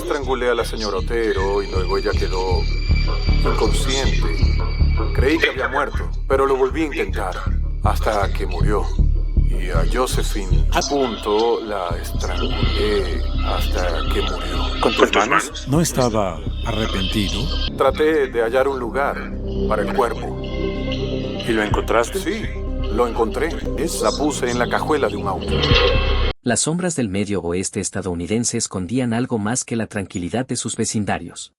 estrangulé a la señora Otero y luego ella quedó inconsciente. Creí que había muerto, pero lo volví a intentar hasta que murió. Y a Josephine, a punto, la estrangulé hasta que murió. ¿Con tus manos? ¿No estaba arrepentido? Traté de hallar un lugar para el cuerpo. ¿Y lo encontraste? Sí, lo encontré. La puse en la cajuela de un auto. Las sombras del medio oeste estadounidense escondían algo más que la tranquilidad de sus vecindarios.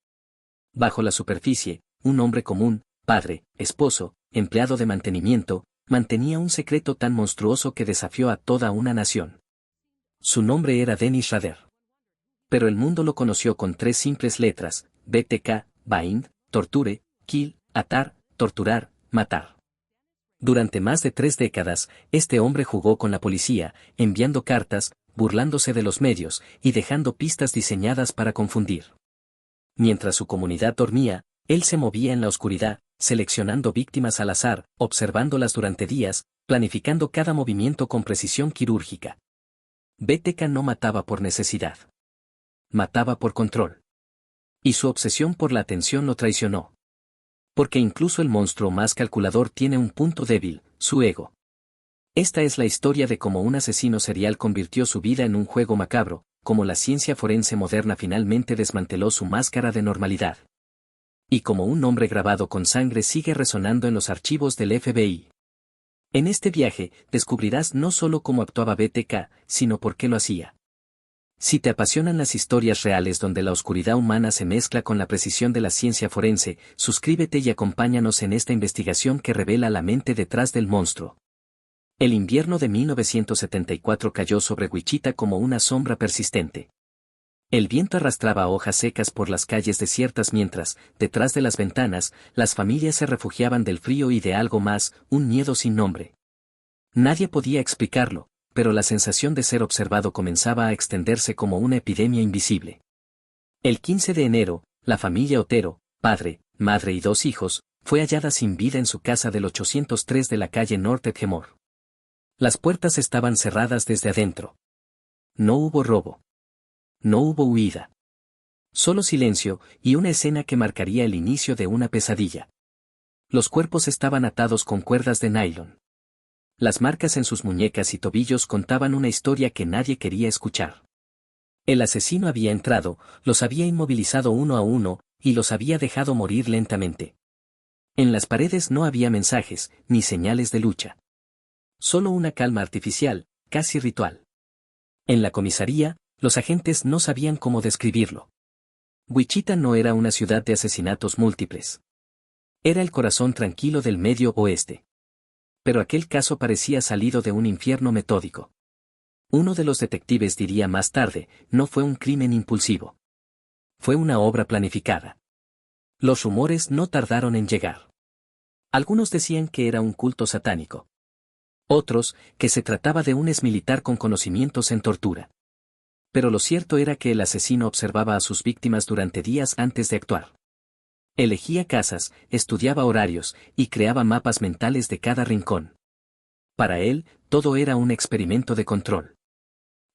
Bajo la superficie, un hombre común, padre, esposo, empleado de mantenimiento, mantenía un secreto tan monstruoso que desafió a toda una nación. Su nombre era Dennis Rader. Pero el mundo lo conoció con 3 simples letras: BTK, bind, torture, kill, atar, torturar, matar. Durante más de 3 décadas, este hombre jugó con la policía, enviando cartas, burlándose de los medios y dejando pistas diseñadas para confundir. Mientras su comunidad dormía, él se movía en la oscuridad, seleccionando víctimas al azar, observándolas durante días, planificando cada movimiento con precisión quirúrgica. BTK no mataba por necesidad. Mataba por control. Y su obsesión por la atención lo traicionó. Porque incluso el monstruo más calculador tiene un punto débil, su ego. Esta es la historia de cómo un asesino serial convirtió su vida en un juego macabro, cómo la ciencia forense moderna finalmente desmanteló su máscara de normalidad. Y como un nombre grabado con sangre sigue resonando en los archivos del FBI. En este viaje, descubrirás no solo cómo actuaba BTK, sino por qué lo hacía. Si te apasionan las historias reales donde la oscuridad humana se mezcla con la precisión de la ciencia forense, suscríbete y acompáñanos en esta investigación que revela la mente detrás del monstruo. El invierno de 1974 cayó sobre Wichita como una sombra persistente. El viento arrastraba hojas secas por las calles desiertas mientras, detrás de las ventanas, las familias se refugiaban del frío y de algo más, un miedo sin nombre. Nadie podía explicarlo, pero la sensación de ser observado comenzaba a extenderse como una epidemia invisible. El 15 de enero, la familia Otero, padre, madre y 2 hijos, fue hallada sin vida en su casa del 803 de la calle North Edgemore. Las puertas estaban cerradas desde adentro. No hubo robo. No hubo huida. Solo silencio y una escena que marcaría el inicio de una pesadilla. Los cuerpos estaban atados con cuerdas de nylon. Las marcas en sus muñecas y tobillos contaban una historia que nadie quería escuchar. El asesino había entrado, los había inmovilizado uno a uno, y los había dejado morir lentamente. En las paredes no había mensajes, ni señales de lucha. Solo una calma artificial, casi ritual. En la comisaría, los agentes no sabían cómo describirlo. Wichita no era una ciudad de asesinatos múltiples. Era el corazón tranquilo del Medio Oeste. Pero aquel caso parecía salido de un infierno metódico. Uno de los detectives diría más tarde, no fue un crimen impulsivo. Fue una obra planificada. Los rumores no tardaron en llegar. Algunos decían que era un culto satánico. Otros, que se trataba de un exmilitar con conocimientos en tortura. Pero lo cierto era que el asesino observaba a sus víctimas durante días antes de actuar. Elegía casas, estudiaba horarios, y creaba mapas mentales de cada rincón. Para él, todo era un experimento de control.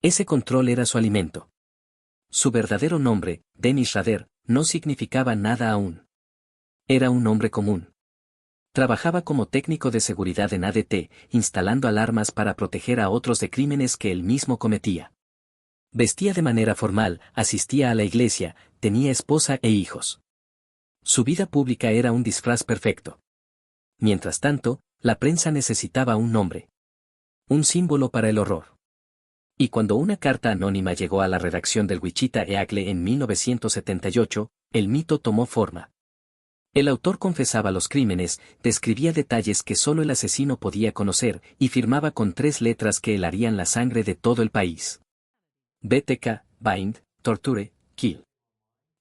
Ese control era su alimento. Su verdadero nombre, Dennis Rader, no significaba nada aún. Era un hombre común. Trabajaba como técnico de seguridad en ADT, instalando alarmas para proteger a otros de crímenes que él mismo cometía. Vestía de manera formal, asistía a la iglesia, tenía esposa e hijos. Su vida pública era un disfraz perfecto. Mientras tanto, la prensa necesitaba un nombre. Un símbolo para el horror. Y cuando una carta anónima llegó a la redacción del Wichita Eagle en 1978, el mito tomó forma. El autor confesaba los crímenes, describía detalles que solo el asesino podía conocer, y firmaba con 3 letras que helarían la sangre de todo el país. BTK, bind, torture, kill.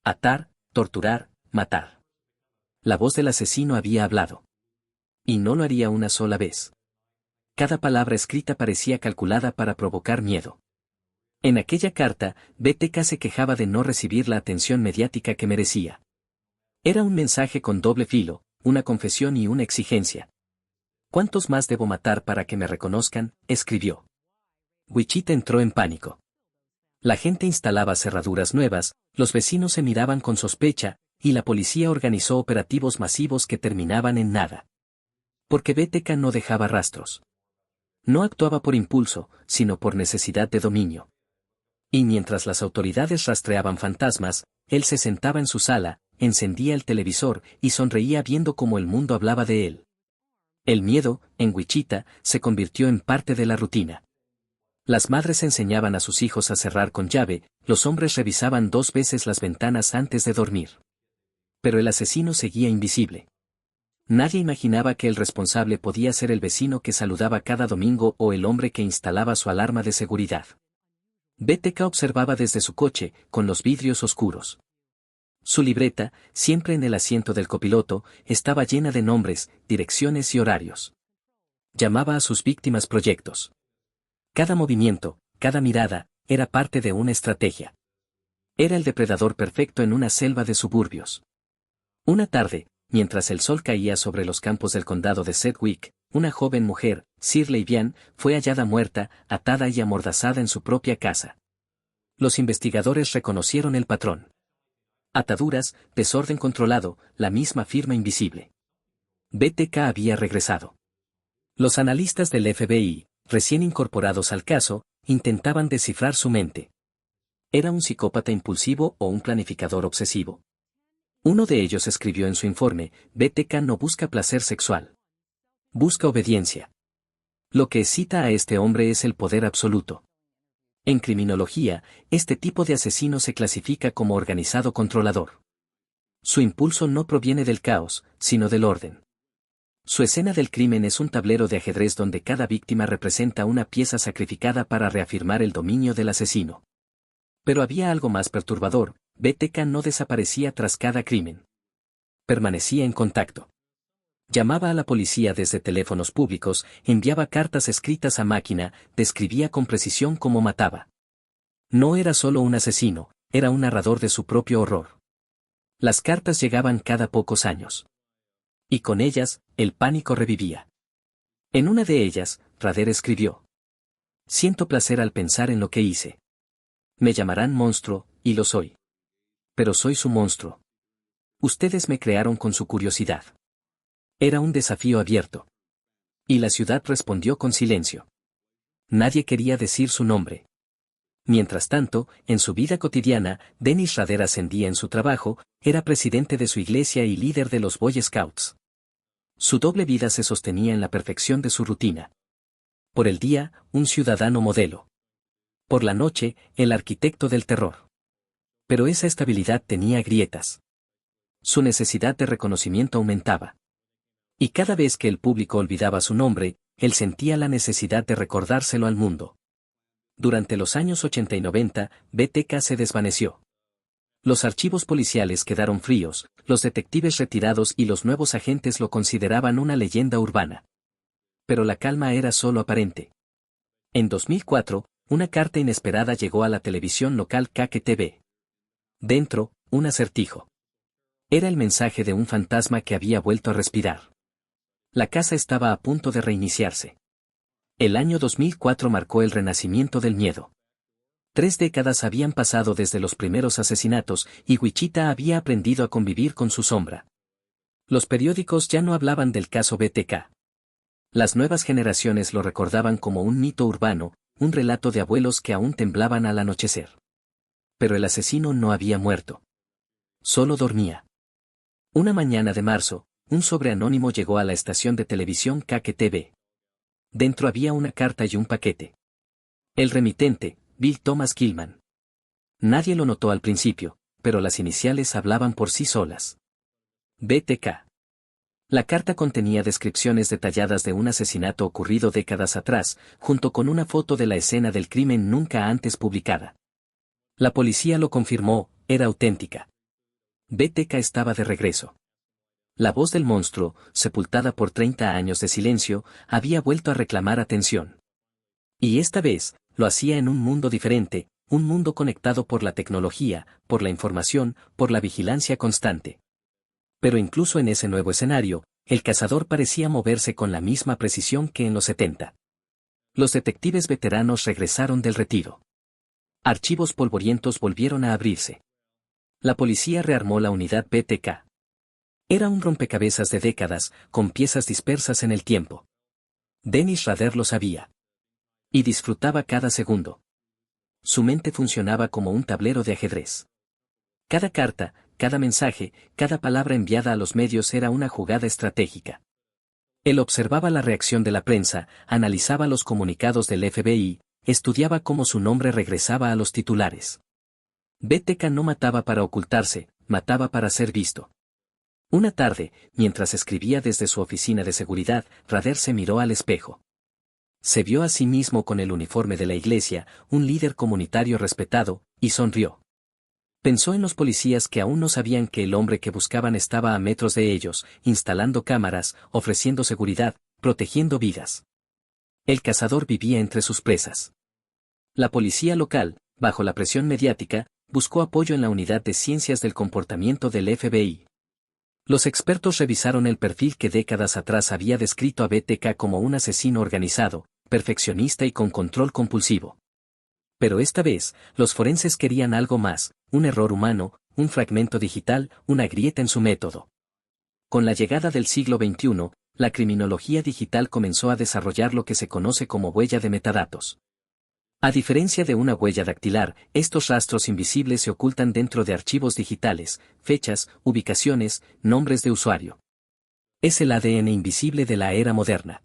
Atar, torturar, matar. La voz del asesino había hablado. Y no lo haría una sola vez. Cada palabra escrita parecía calculada para provocar miedo. En aquella carta, BTK se quejaba de no recibir la atención mediática que merecía. Era un mensaje con doble filo, una confesión y una exigencia. ¿Cuántos más debo matar para que me reconozcan?, escribió. Wichita entró en pánico. La gente instalaba cerraduras nuevas, los vecinos se miraban con sospecha, y la policía organizó operativos masivos que terminaban en nada. Porque BTK no dejaba rastros. No actuaba por impulso, sino por necesidad de dominio. Y mientras las autoridades rastreaban fantasmas, él se sentaba en su sala, encendía el televisor y sonreía viendo cómo el mundo hablaba de él. El miedo, en Wichita, se convirtió en parte de la rutina. Las madres enseñaban a sus hijos a cerrar con llave, los hombres revisaban 2 veces las ventanas antes de dormir. Pero el asesino seguía invisible. Nadie imaginaba que el responsable podía ser el vecino que saludaba cada domingo o el hombre que instalaba su alarma de seguridad. BTK observaba desde su coche, con los vidrios oscuros. Su libreta, siempre en el asiento del copiloto, estaba llena de nombres, direcciones y horarios. Llamaba a sus víctimas proyectos. Cada movimiento, cada mirada, era parte de una estrategia. Era el depredador perfecto en una selva de suburbios. Una tarde, mientras el sol caía sobre los campos del condado de Sedgwick, una joven mujer, Shirley Vian, fue hallada muerta, atada y amordazada en su propia casa. Los investigadores reconocieron el patrón. Ataduras, desorden controlado, la misma firma invisible. BTK había regresado. Los analistas del FBI, recién incorporados al caso, intentaban descifrar su mente. ¿Era un psicópata impulsivo o un planificador obsesivo? Uno de ellos escribió en su informe: BTK no busca placer sexual. Busca obediencia. Lo que excita a este hombre es el poder absoluto. En criminología, este tipo de asesino se clasifica como organizado controlador. Su impulso no proviene del caos, sino del orden. Su escena del crimen es un tablero de ajedrez donde cada víctima representa una pieza sacrificada para reafirmar el dominio del asesino. Pero había algo más perturbador: BTK no desaparecía tras cada crimen. Permanecía en contacto. Llamaba a la policía desde teléfonos públicos, enviaba cartas escritas a máquina, describía con precisión cómo mataba. No era solo un asesino, era un narrador de su propio horror. Las cartas llegaban cada pocos años. Y con ellas, el pánico revivía. En una de ellas, Rader escribió: siento placer al pensar en lo que hice. Me llamarán monstruo, y lo soy. Pero soy su monstruo. Ustedes me crearon con su curiosidad. Era un desafío abierto. Y la ciudad respondió con silencio. Nadie quería decir su nombre. Mientras tanto, en su vida cotidiana, Dennis Rader ascendía en su trabajo, era presidente de su iglesia y líder de los Boy Scouts. Su doble vida se sostenía en la perfección de su rutina. Por el día, un ciudadano modelo. Por la noche, el arquitecto del terror. Pero esa estabilidad tenía grietas. Su necesidad de reconocimiento aumentaba. Y cada vez que el público olvidaba su nombre, él sentía la necesidad de recordárselo al mundo. Durante los años 80 y 90, BTK se desvaneció. Los archivos policiales quedaron fríos, los detectives retirados y los nuevos agentes lo consideraban una leyenda urbana. Pero la calma era solo aparente. En 2004, una carta inesperada llegó a la televisión local KQTV. Dentro, un acertijo. Era el mensaje de un fantasma que había vuelto a respirar. La casa estaba a punto de reiniciarse. El año 2004 marcó el renacimiento del miedo. 3 décadas habían pasado desde los primeros asesinatos y Wichita había aprendido a convivir con su sombra. Los periódicos ya no hablaban del caso BTK. Las nuevas generaciones lo recordaban como un mito urbano, un relato de abuelos que aún temblaban al anochecer. Pero el asesino no había muerto. Solo dormía. Una mañana de marzo, un sobre anónimo llegó a la estación de televisión KQTV. Dentro había una carta y un paquete. El remitente, Bill Thomas Killman. Nadie lo notó al principio, pero las iniciales hablaban por sí solas. BTK. La carta contenía descripciones detalladas de un asesinato ocurrido décadas atrás, junto con una foto de la escena del crimen nunca antes publicada. La policía lo confirmó, era auténtica. BTK estaba de regreso. La voz del monstruo, sepultada por 30 años de silencio, había vuelto a reclamar atención. Y esta vez, lo hacía en un mundo diferente, un mundo conectado por la tecnología, por la información, por la vigilancia constante. Pero incluso en ese nuevo escenario, el cazador parecía moverse con la misma precisión que en los 70. Los detectives veteranos regresaron del retiro. Archivos polvorientos volvieron a abrirse. La policía rearmó la unidad BTK. Era un rompecabezas de décadas, con piezas dispersas en el tiempo. Dennis Rader lo sabía. Y disfrutaba cada segundo. Su mente funcionaba como un tablero de ajedrez. Cada carta, cada mensaje, cada palabra enviada a los medios era una jugada estratégica. Él observaba la reacción de la prensa, analizaba los comunicados del FBI, estudiaba cómo su nombre regresaba a los titulares. BTK no mataba para ocultarse, mataba para ser visto. Una tarde, mientras escribía desde su oficina de seguridad, Rader se miró al espejo. Se vio a sí mismo con el uniforme de la iglesia, un líder comunitario respetado, y sonrió. Pensó en los policías que aún no sabían que el hombre que buscaban estaba a metros de ellos, instalando cámaras, ofreciendo seguridad, protegiendo vidas. El cazador vivía entre sus presas. La policía local, bajo la presión mediática, buscó apoyo en la unidad de ciencias del comportamiento del FBI. Los expertos revisaron el perfil que décadas atrás había descrito a BTK como un asesino organizado, perfeccionista y con control compulsivo. Pero esta vez, los forenses querían algo más, un error humano, un fragmento digital, una grieta en su método. Con la llegada del siglo XXI, la criminología digital comenzó a desarrollar lo que se conoce como huella de metadatos. A diferencia de una huella dactilar, estos rastros invisibles se ocultan dentro de archivos digitales, fechas, ubicaciones, nombres de usuario. Es el ADN invisible de la era moderna.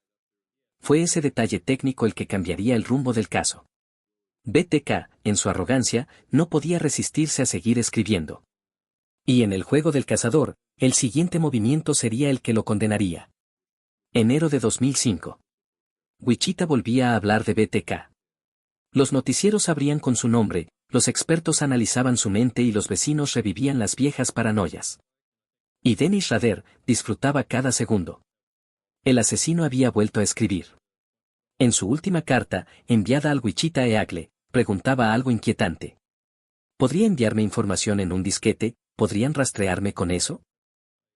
Fue ese detalle técnico el que cambiaría el rumbo del caso. BTK, en su arrogancia, no podía resistirse a seguir escribiendo. Y en el juego del cazador, el siguiente movimiento sería el que lo condenaría. Enero de 2005. Wichita volvía a hablar de BTK. Los noticieros abrían con su nombre, los expertos analizaban su mente y los vecinos revivían las viejas paranoias. Y Dennis Rader disfrutaba cada segundo. El asesino había vuelto a escribir. En su última carta, enviada al Wichita Eagle, preguntaba algo inquietante. ¿Podría enviarme información en un disquete? ¿Podrían rastrearme con eso?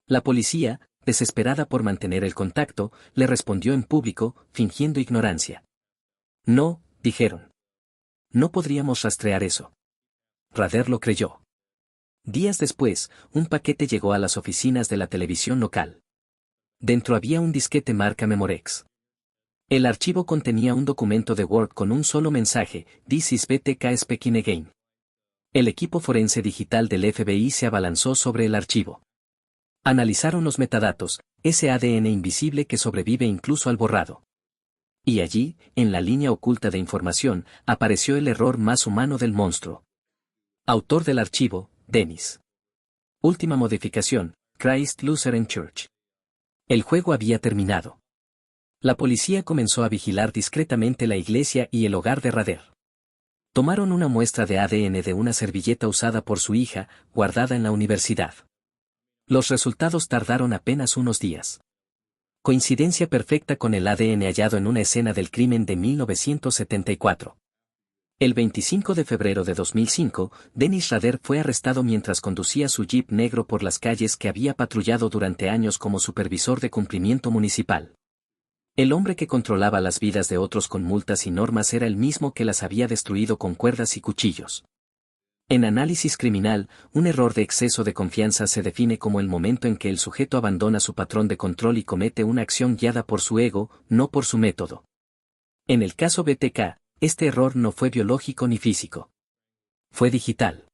La policía, desesperada por mantener el contacto, le respondió en público, fingiendo ignorancia. No, dijeron. No podríamos rastrear eso. Rader lo creyó. Días después, un paquete llegó a las oficinas de la televisión local. Dentro había un disquete marca Memorex. El archivo contenía un documento de Word con un solo mensaje: "This is BTK speaking again". El equipo forense digital del FBI se abalanzó sobre el archivo. Analizaron los metadatos, ese ADN invisible que sobrevive incluso al borrado. Y allí, en la línea oculta de información, apareció el error más humano del monstruo. Autor del archivo, Dennis. Última modificación, Christ Lutheran Church. El juego había terminado. La policía comenzó a vigilar discretamente la iglesia y el hogar de Rader. Tomaron una muestra de ADN de una servilleta usada por su hija, guardada en la universidad. Los resultados tardaron apenas unos días. Coincidencia perfecta con el ADN hallado en una escena del crimen de 1974. El 25 de febrero de 2005, Dennis Rader fue arrestado mientras conducía su jeep negro por las calles que había patrullado durante años como supervisor de cumplimiento municipal. El hombre que controlaba las vidas de otros con multas y normas era el mismo que las había destruido con cuerdas y cuchillos. En análisis criminal, un error de exceso de confianza se define como el momento en que el sujeto abandona su patrón de control y comete una acción guiada por su ego, no por su método. En el caso BTK, este error no fue biológico ni físico. Fue digital.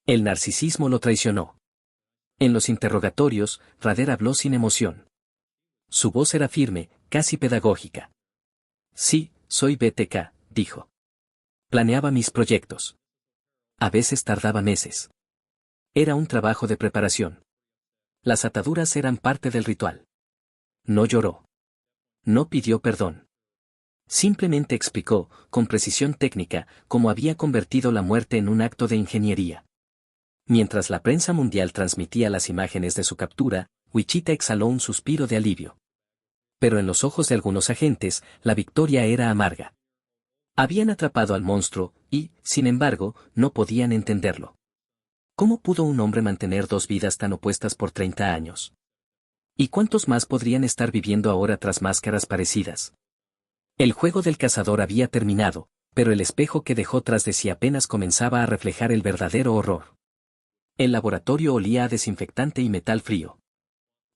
El narcisismo lo traicionó. En los interrogatorios, Rader habló sin emoción. Su voz era firme, casi pedagógica. Sí, soy BTK, dijo. Planeaba mis proyectos. A veces tardaba meses. Era un trabajo de preparación. Las ataduras eran parte del ritual. No lloró. No pidió perdón. Simplemente explicó, con precisión técnica, cómo había convertido la muerte en un acto de ingeniería. Mientras la prensa mundial transmitía las imágenes de su captura, Wichita exhaló un suspiro de alivio. Pero en los ojos de algunos agentes, la victoria era amarga. Habían atrapado al monstruo, y, sin embargo, no podían entenderlo. ¿Cómo pudo un hombre mantener dos vidas tan opuestas por 30 años? ¿Y cuántos más podrían estar viviendo ahora tras máscaras parecidas? El juego del cazador había terminado, Pero el espejo que dejó tras de sí apenas comenzaba a reflejar el verdadero horror. El laboratorio olía a desinfectante y metal frío.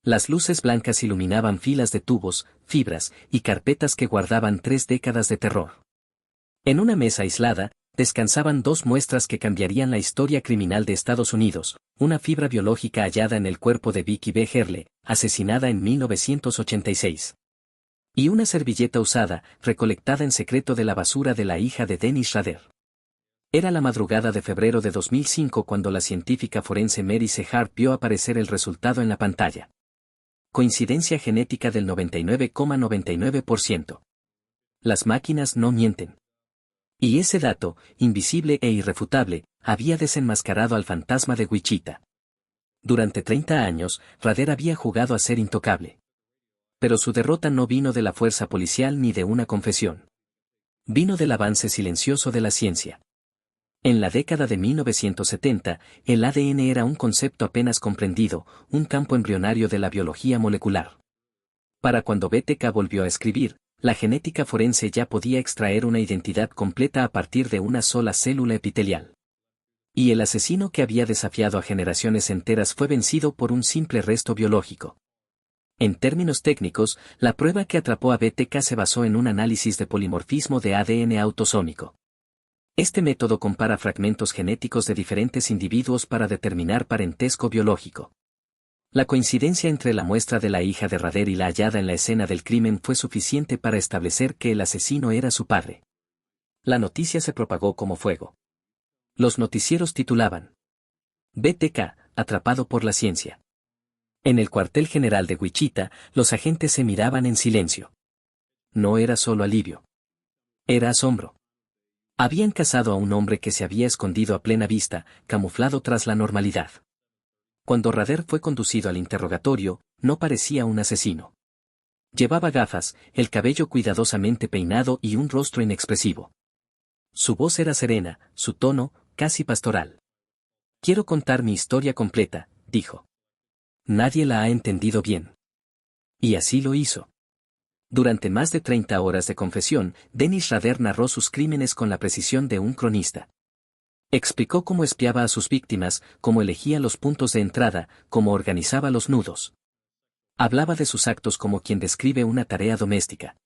Las luces blancas iluminaban filas de tubos, fibras y carpetas que guardaban 3 décadas de terror. En una mesa aislada, descansaban 2 muestras que cambiarían la historia criminal de Estados Unidos, una fibra biológica hallada en el cuerpo de Vicky B. Herle, asesinada en 1986. Y una servilleta usada, recolectada en secreto de la basura de la hija de Dennis Rader. Era la madrugada de febrero de 2005 cuando la científica forense Mary C. Hart vio aparecer el resultado en la pantalla. Coincidencia genética del 99,99%. Las máquinas no mienten. Y ese dato, invisible e irrefutable, había desenmascarado al fantasma de Wichita. Durante 30 años, Rader había jugado a ser intocable. Pero su derrota no vino de la fuerza policial ni de una confesión. Vino del avance silencioso de la ciencia. En la década de 1970, el ADN era un concepto apenas comprendido, un campo embrionario de la biología molecular. Para cuando BTK volvió a escribir, la genética forense ya podía extraer una identidad completa a partir de una sola célula epitelial. Y el asesino que había desafiado a generaciones enteras fue vencido por un simple resto biológico. En términos técnicos, la prueba que atrapó a BTK se basó en un análisis de polimorfismo de ADN autosómico. Este método compara fragmentos genéticos de diferentes individuos para determinar parentesco biológico. La coincidencia entre la muestra de la hija de Rader y la hallada en la escena del crimen fue suficiente para establecer que el asesino era su padre. La noticia se propagó como fuego. Los noticieros titulaban: BTK, atrapado por la ciencia. En el cuartel general de Wichita, los agentes se miraban en silencio. No era solo alivio. Era asombro. Habían cazado a un hombre que se había escondido a plena vista, camuflado tras la normalidad. Cuando Rader fue conducido al interrogatorio, no parecía un asesino. Llevaba gafas, el cabello cuidadosamente peinado y un rostro inexpresivo. Su voz era serena, su tono, casi pastoral. Quiero contar mi historia completa, dijo. Nadie la ha entendido bien. Y así lo hizo. Durante más de 30 horas de confesión, Dennis Rader narró sus crímenes con la precisión de un cronista. Explicó cómo espiaba a sus víctimas, cómo elegía los puntos de entrada, cómo organizaba los nudos. Hablaba de sus actos como quien describe una tarea doméstica.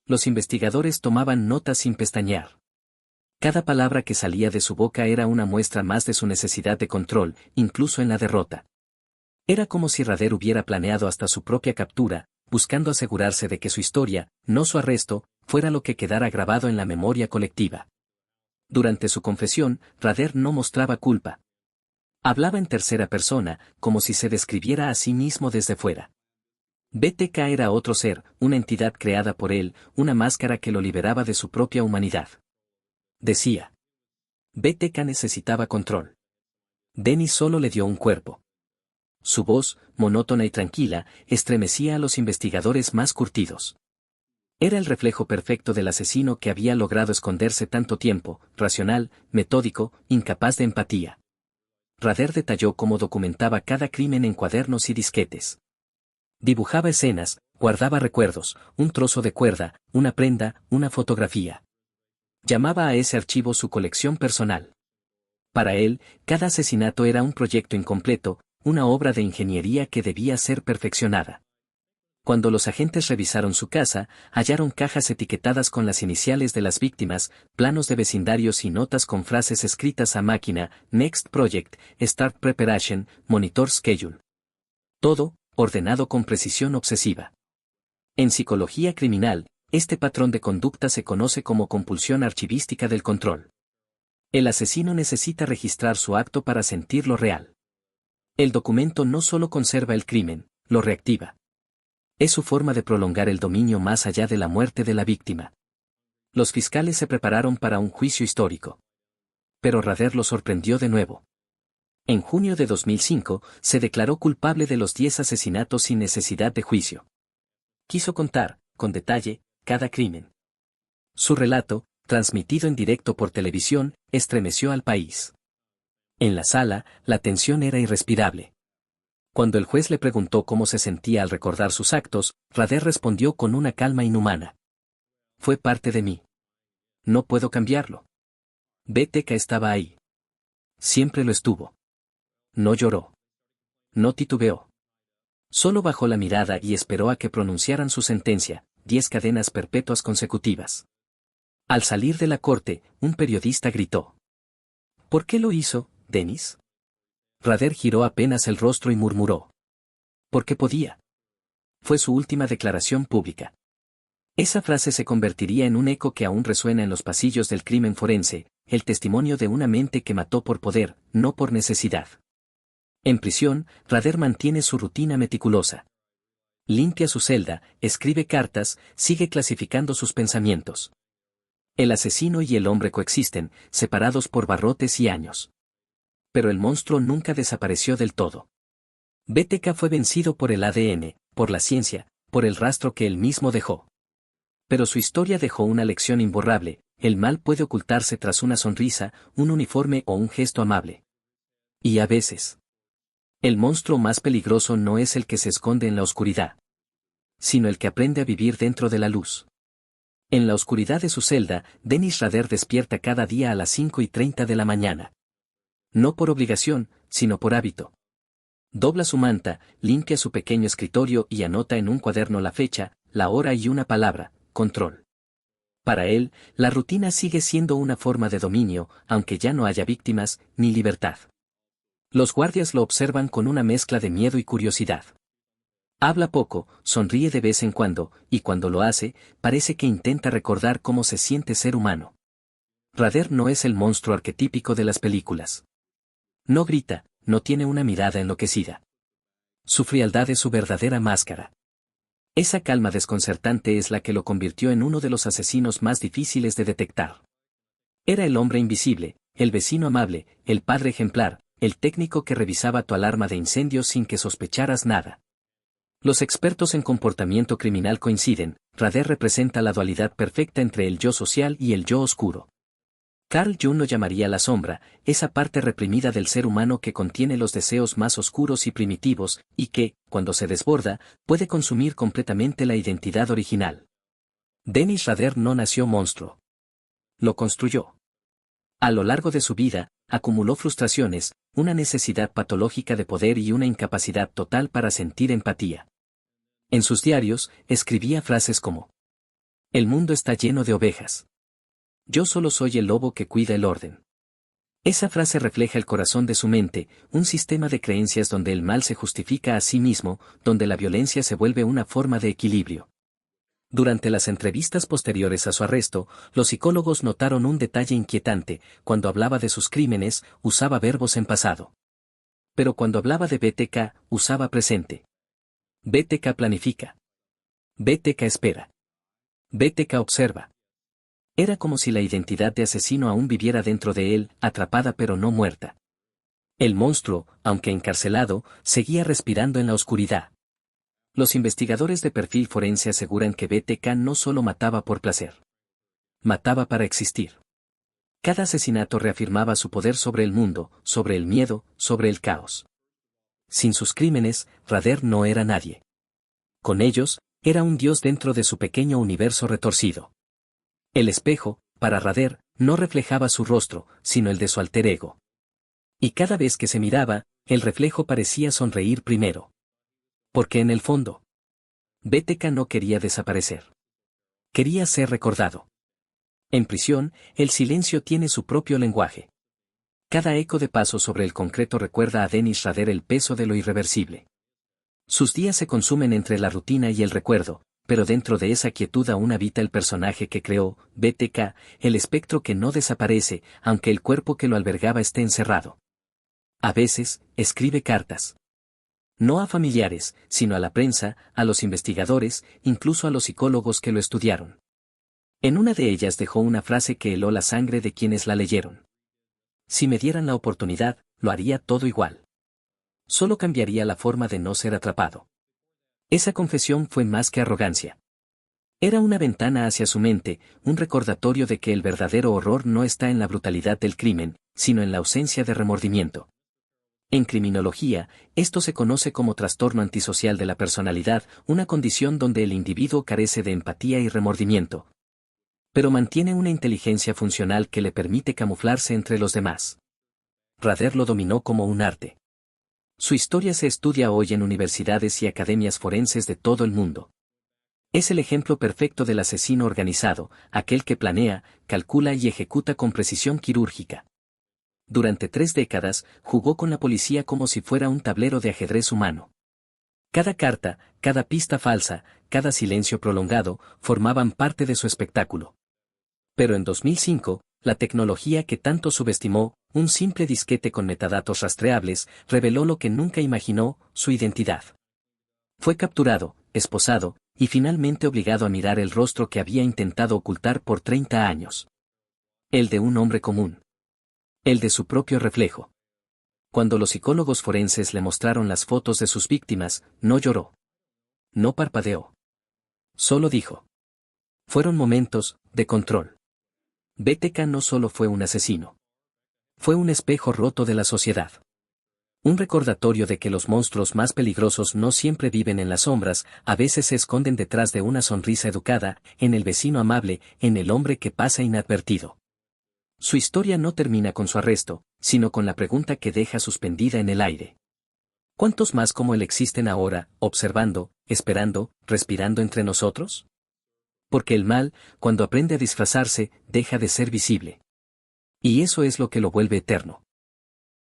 Los investigadores tomaban notas sin pestañear. Cada palabra que salía de su boca era una muestra más de su necesidad de control, incluso en la derrota. Era como si Rader hubiera planeado hasta su propia captura, buscando asegurarse de que su historia, no su arresto, fuera lo que quedara grabado en la memoria colectiva. Durante su confesión, Rader no mostraba culpa. Hablaba en tercera persona, como si se describiera a sí mismo desde fuera. BTK era otro ser, una entidad creada por él, una máscara que lo liberaba de su propia humanidad. Decía. BTK necesitaba control. Dennis solo le dio un cuerpo. Su voz, monótona y tranquila, estremecía a los investigadores más curtidos. Era el reflejo perfecto del asesino que había logrado esconderse tanto tiempo, racional, metódico, incapaz de empatía. Rader detalló cómo documentaba cada crimen en cuadernos y disquetes. Dibujaba escenas, guardaba recuerdos, un trozo de cuerda, una prenda, una fotografía. Llamaba a ese archivo su colección personal. Para él, cada asesinato era un proyecto incompleto, una obra de ingeniería que debía ser perfeccionada. Cuando los agentes revisaron su casa, hallaron cajas etiquetadas con las iniciales de las víctimas, planos de vecindarios y notas con frases escritas a máquina, Next Project, Start Preparation, Monitor Schedule. Todo, ordenado con precisión obsesiva. En psicología criminal, este patrón de conducta se conoce como compulsión archivística del control. El asesino necesita registrar su acto para sentirlo real. El documento no solo conserva el crimen, lo reactiva. Es su forma de prolongar el dominio más allá de la muerte de la víctima. Los fiscales se prepararon para un juicio histórico. Pero Rader lo sorprendió de nuevo. En junio de 2005, se declaró culpable de los 10 asesinatos sin necesidad de juicio. Quiso contar, con detalle, cada crimen. Su relato, transmitido en directo por televisión, estremeció al país. En la sala, la tensión era irrespirable. Cuando el juez le preguntó cómo se sentía al recordar sus actos, Rader respondió con una calma inhumana. Fue parte de mí. No puedo cambiarlo. BTK estaba ahí. Siempre lo estuvo. No lloró. No titubeó. Solo bajó la mirada y esperó a que pronunciaran su sentencia, 10 cadenas perpetuas consecutivas. Al salir de la corte, un periodista gritó. ¿Por qué lo hizo, Dennis? Rader giró apenas el rostro y murmuró. Porque podía. Fue su última declaración pública. Esa frase se convertiría en un eco que aún resuena en los pasillos del crimen forense, el testimonio de una mente que mató por poder, no por necesidad. En prisión, Rader mantiene su rutina meticulosa. Limpia su celda, escribe cartas, sigue clasificando sus pensamientos. El asesino y el hombre coexisten, separados por barrotes y años. Pero el monstruo nunca desapareció del todo. BTK fue vencido por el ADN, por la ciencia, por el rastro que él mismo dejó. Pero su historia dejó una lección imborrable: el mal puede ocultarse tras una sonrisa, un uniforme o un gesto amable. Y a veces, el monstruo más peligroso no es el que se esconde en la oscuridad, sino el que aprende a vivir dentro de la luz. En la oscuridad de su celda, Dennis Rader despierta cada día a las 5:30 de la mañana. No por obligación, sino por hábito. Dobla su manta, limpia su pequeño escritorio y anota en un cuaderno la fecha, la hora y una palabra: control. Para él, la rutina sigue siendo una forma de dominio, aunque ya no haya víctimas, ni libertad. Los guardias lo observan con una mezcla de miedo y curiosidad. Habla poco, sonríe de vez en cuando, y cuando lo hace, parece que intenta recordar cómo se siente ser humano. Rader no es el monstruo arquetípico de las películas. No grita, no tiene una mirada enloquecida. Su frialdad es su verdadera máscara. Esa calma desconcertante es la que lo convirtió en uno de los asesinos más difíciles de detectar. Era el hombre invisible, el vecino amable, el padre ejemplar, el técnico que revisaba tu alarma de incendios sin que sospecharas nada. Los expertos en comportamiento criminal coinciden: Rader representa la dualidad perfecta entre el yo social y el yo oscuro. Carl Jung lo llamaría la sombra, esa parte reprimida del ser humano que contiene los deseos más oscuros y primitivos, y que, cuando se desborda, puede consumir completamente la identidad original. Dennis Rader no nació monstruo. Lo construyó. A lo largo de su vida, acumuló frustraciones, una necesidad patológica de poder y una incapacidad total para sentir empatía. En sus diarios, escribía frases como: el mundo está lleno de ovejas. Yo solo soy el lobo que cuida el orden. Esa frase refleja el corazón de su mente, un sistema de creencias donde el mal se justifica a sí mismo, donde la violencia se vuelve una forma de equilibrio. Durante las entrevistas posteriores a su arresto, los psicólogos notaron un detalle inquietante: cuando hablaba de sus crímenes, usaba verbos en pasado. Pero cuando hablaba de BTK, usaba presente. BTK planifica. BTK espera. BTK observa. Era como si la identidad de asesino aún viviera dentro de él, atrapada pero no muerta. El monstruo, aunque encarcelado, seguía respirando en la oscuridad. Los investigadores de perfil forense aseguran que BTK no solo mataba por placer. Mataba para existir. Cada asesinato reafirmaba su poder sobre el mundo, sobre el miedo, sobre el caos. Sin sus crímenes, Rader no era nadie. Con ellos, era un dios dentro de su pequeño universo retorcido. El espejo, para Rader, no reflejaba su rostro, sino el de su alter ego. Y cada vez que se miraba, el reflejo parecía sonreír primero. Porque en el fondo, BTK no quería desaparecer. Quería ser recordado. En prisión, el silencio tiene su propio lenguaje. Cada eco de paso sobre el concreto recuerda a Dennis Rader el peso de lo irreversible. Sus días se consumen entre la rutina y el recuerdo, pero dentro de esa quietud aún habita el personaje que creó, BTK, el espectro que no desaparece, aunque el cuerpo que lo albergaba esté encerrado. A veces, escribe cartas. No a familiares, sino a la prensa, a los investigadores, incluso a los psicólogos que lo estudiaron. En una de ellas dejó una frase que heló la sangre de quienes la leyeron. Si me dieran la oportunidad, lo haría todo igual. Solo cambiaría la forma de no ser atrapado. Esa confesión fue más que arrogancia. Era una ventana hacia su mente, un recordatorio de que el verdadero horror no está en la brutalidad del crimen, sino en la ausencia de remordimiento. En criminología, esto se conoce como trastorno antisocial de la personalidad, una condición donde el individuo carece de empatía y remordimiento. Pero mantiene una inteligencia funcional que le permite camuflarse entre los demás. Rader lo dominó como un arte. Su historia se estudia hoy en universidades y academias forenses de todo el mundo. Es el ejemplo perfecto del asesino organizado, aquel que planea, calcula y ejecuta con precisión quirúrgica. Durante 3 décadas, jugó con la policía como si fuera un tablero de ajedrez humano. Cada carta, cada pista falsa, cada silencio prolongado, formaban parte de su espectáculo. Pero en 2005, la tecnología que tanto subestimó, un simple disquete con metadatos rastreables, reveló lo que nunca imaginó, su identidad. Fue capturado, esposado, y finalmente obligado a mirar el rostro que había intentado ocultar por 30 años. El de un hombre común. El de su propio reflejo. Cuando los psicólogos forenses le mostraron las fotos de sus víctimas, no lloró. No parpadeó. Solo dijo. Fueron momentos de control. BTK no solo fue un asesino. Fue un espejo roto de la sociedad. Un recordatorio de que los monstruos más peligrosos no siempre viven en las sombras, a veces se esconden detrás de una sonrisa educada, en el vecino amable, en el hombre que pasa inadvertido. Su historia no termina con su arresto, sino con la pregunta que deja suspendida en el aire. ¿Cuántos más como él existen ahora, observando, esperando, respirando entre nosotros? Porque el mal, cuando aprende a disfrazarse, deja de ser visible. Y eso es lo que lo vuelve eterno.